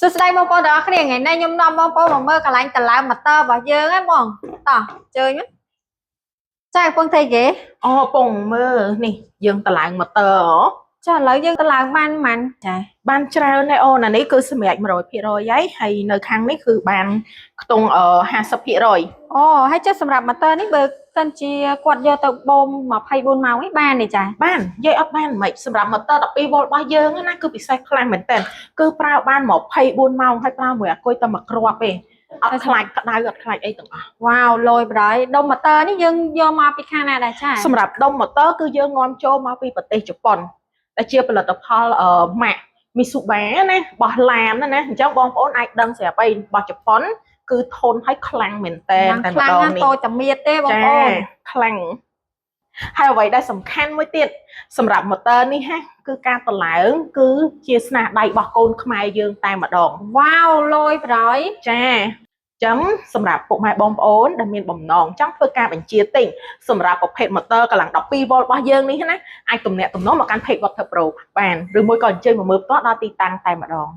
សួស្តីបងប្អូនទាំងអស់គ្នាថ្ងៃនេះខ្ញុំនាំបងប្អូនមកមើលកន្លែងតឡើងម៉ូទ័ររបស់យើងហ្នឹងបងតោះជើញចាកំពុងធ្វើគេអូពងមើលនេះយើងតឡើងម៉ូទ័រចាឥឡូវយើងតឡើងបានចាបានច្រើនដែរអូនអានេះគឺសម្រាប់ 100% ហើយនៅខាងនេះគឺបានខ្ទង់50%អូហើយចុះសម្រាប់ម៉ូទ័រនេះបើសិនជាគាត់យកទៅបូម24ម៉ោងនេះបានទេចាបាននិយាយអត់បានមិនសម្រាប់ម៉ូទ័រ12វ៉ុលរបស់យើងណាគឺពិសេសខ្លាំងមែនតើគឺប្រើបាន24ម៉ោងហើយប្រើមួយអាគុយតែមួយគ្រាប់ទេអត់ខ្លាចក្តៅអត់ខ្លាចអីទាំងអស់វ៉ាវលយប្រយដុំម៉ូទ័រនេះយើងយកមកពីខាងណាដែរចាសម្រាប់ដុំម៉ូទ័រគឺយើងនាំចូលមកពីប្រទេសជប៉ុនដែលជាផលិតផលម៉ាកមីស៊ូបាណារបស់ឡានណាអញ្ចឹងបងប្អូនអាចដឹងស្រាប់អីរបស់ជប៉ុនគឺធន់ហើយខ្លាំងមែនតើតែម្ដងនេះតូចតែមៀតទេបងប្អូនខ្លាំងហើយអ្វីដែលសំខាន់មួយទៀតសម្រាប់ម៉ូទ័រនេះហាគឺការតឡើងគឺជាស្នាដៃរបស់កូនខ្មែរយើងតែម្ដងវ៉ាវលយប្រយចាចឹងសម្រាប់ពុកម៉ែបងប្អូនដែលមានបំណងចង់ធ្វើការបញ្ជាទិញសម្រាប់ប្រភេទម៉ូទ័រកម្លាំង12វ៉ុលរបស់យើងនេះណាអាចទំនាក់ទំនងមកកាន់ Page Water Pro បានឬមួយក៏អញ្ជើញមកមើលផ្ទាល់ដល់ទីតាំងតែម្ដង